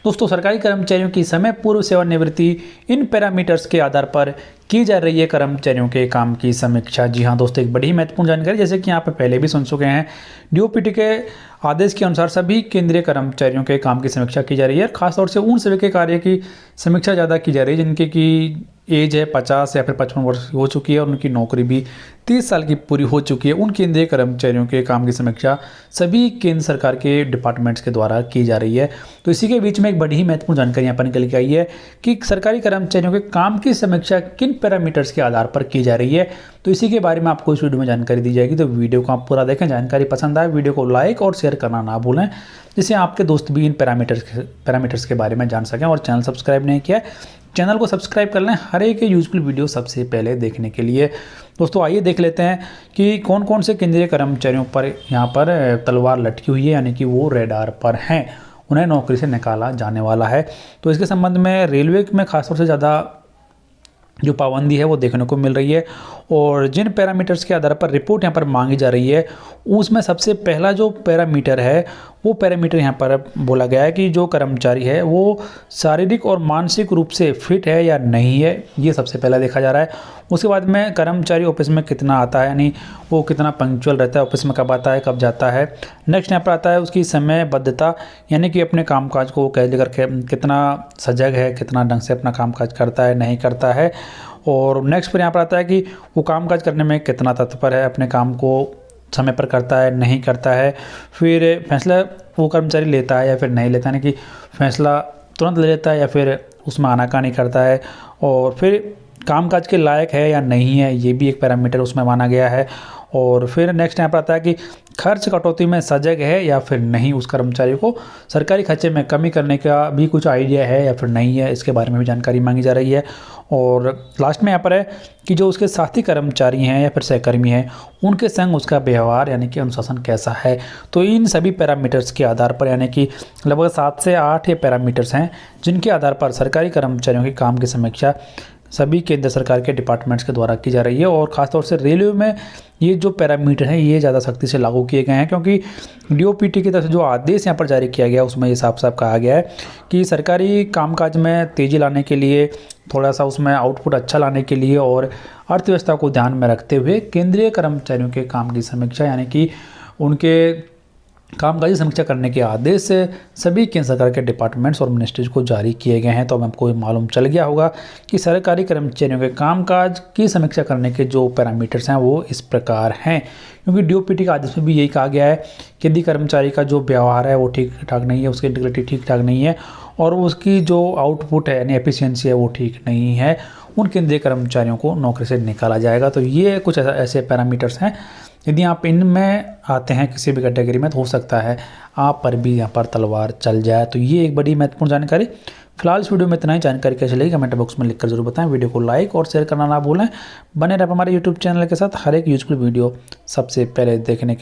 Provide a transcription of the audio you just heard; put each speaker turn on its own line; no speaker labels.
दोस्तों, सरकारी कर्मचारियों की समय पूर्व सेवानिवृत्ति इन पैरामीटर्स के आधार पर की जा रही है कर्मचारियों के काम की समीक्षा। जी हाँ दोस्तों, एक बड़ी महत्वपूर्ण जानकारी, जैसे कि यहाँ पे पहले भी सुन चुके हैं। डीओपीटी के आदेश के अनुसार सभी केंद्रीय कर्मचारियों के काम की समीक्षा की जा रही है। खासतौर से उन सभी के कार्य की समीक्षा ज़्यादा की जा रही है जिनके की एज है 50 या फिर 55 वर्ष हो चुकी है और उनकी नौकरी भी 30 साल की पूरी हो चुकी है। उन केंद्रीय कर्मचारियों के काम की समीक्षा सभी केंद्र सरकार के डिपार्टमेंट्स के द्वारा की जा रही है। तो इसी के बीच में एक बड़ी ही महत्वपूर्ण जानकारी यहाँ पर निकल के आई है कि सरकारी कर्मचारियों के काम की समीक्षा किन पैरामीटर्स के आधार पर की जा रही है। तो इसी के बारे में आपको इस वीडियो में जानकारी दी जाएगी, तो वीडियो को आप पूरा देखें। जानकारी पसंद आए वीडियो को लाइक और शेयर करना ना भूलें, जिससे आपके दोस्त भी इन पैरामीटर्स के बारे में जान सकें। और चैनल सब्सक्राइब नहीं किया है, चैनल को सब्सक्राइब कर लें हर एक यूजफुल वीडियो सबसे पहले देखने के लिए। दोस्तों आइए देख लेते हैं कि कौन कौन से केंद्रीय कर्मचारियों पर यहाँ पर तलवार लटकी हुई है, यानी कि वो रेडार पर हैं, उन्हें नौकरी से निकाला जाने वाला है। तो इसके संबंध में रेलवे में खासतौर से ज़्यादा जो पाबंदी है वो देखने को मिल रही है। और जिन पैरामीटर्स के आधार पर रिपोर्ट यहाँ पर मांगी जा रही है, उसमें सबसे पहला जो पैरामीटर है वो पैरामीटर यहाँ पर बोला गया है कि जो कर्मचारी है वो शारीरिक और मानसिक रूप से फिट है या नहीं है, ये सबसे पहला देखा जा रहा है। उसके बाद में कर्मचारी ऑफिस में कितना आता है, यानी वो कितना पंक्चुअल रहता है, ऑफिस में कब आता है कब जाता है। नेक्स्ट यहाँ पर आता है उसकी समयबद्धता, यानी कि अपने कामकाज को कैसे करके कितना सजग है, कितना ढंग से अपना कामकाज करता है नहीं करता है। और नेक्स्ट पर यहाँ पर आता है कि वो कामकाज करने में कितना तत्पर है, अपने काम को समय पर करता है नहीं करता है। फिर फैसला वो कर्मचारी लेता है या फिर नहीं लेता, यानी कि फैसला तुरंत ले लेता है या फिर उसमें आनाकानी करता है। और फिर कामकाज के लायक है या नहीं है, ये भी एक पैरामीटर उसमें माना गया है। और फिर नेक्स्ट यहाँ पर आता है कि खर्च कटौती में सजग है या फिर नहीं, उस कर्मचारी को सरकारी खर्चे में कमी करने का भी कुछ आइडिया है या फिर नहीं है, इसके बारे में भी जानकारी मांगी जा रही है। और लास्ट में यहाँ पर है कि जो उसके साथी कर्मचारी हैं या फिर सहकर्मी हैं, उनके संग उसका व्यवहार यानी कि अनुशासन कैसा है। तो इन सभी पैरामीटर्स के आधार पर, यानी कि लगभग 7 से 8 ये पैरामीटर्स हैं जिनके आधार पर सरकारी कर्मचारियों के काम की समीक्षा सभी केंद्र सरकार के डिपार्टमेंट्स के द्वारा की जा रही है। और ख़ासतौर से रेलवे में ये जो पैरामीटर हैं ये ज़्यादा सख्ती से लागू किए गए हैं, क्योंकि डीओपीटी की तरफ से जो आदेश यहाँ पर जारी किया गया उसमें ये साफ साफ कहा गया है कि सरकारी कामकाज में तेज़ी लाने के लिए, थोड़ा सा उसमें आउटपुट अच्छा लाने के लिए और अर्थव्यवस्था को ध्यान में रखते हुए केंद्रीय कर्मचारियों के काम की समीक्षा, यानी कि उनके कामकाजी समीक्षा करने के आदेश से सभी केंद्र सरकार के डिपार्टमेंट्स और मिनिस्ट्रीज को जारी किए गए हैं। तो अब आपको मालूम चल गया होगा कि सरकारी कर्मचारियों के कामकाज की समीक्षा करने के जो पैरामीटर्स हैं वो इस प्रकार हैं। क्योंकि डीओपीटी के आदेश में भी यही कहा गया है कि यदि कर्मचारी का जो व्यवहार है वो ठीक ठाक नहीं है, उसकी इंटीग्रिटी ठीक ठाक नहीं है और उसकी जो आउटपुट है यानी एफिशिएंसी है वो ठीक नहीं है, उन केंद्रीय कर्मचारियों को नौकरी से निकाला जाएगा। तो ये कुछ ऐसे पैरामीटर्स हैं, यदि आप इनमें आते हैं किसी भी कैटेगरी में तो हो सकता है आप पर भी यहाँ पर तलवार चल जाए। तो ये एक बड़ी महत्वपूर्ण जानकारी। फिलहाल इस वीडियो में इतना ही। जानकारी कैसी लगी कमेंट बॉक्स में लिखकर जरूर बताएं। वीडियो को लाइक और शेयर करना ना भूलें। बने रहे हमारे यूट्यूब चैनल के साथ हर एक यूजफुल वीडियो सबसे पहले देखने के लिए।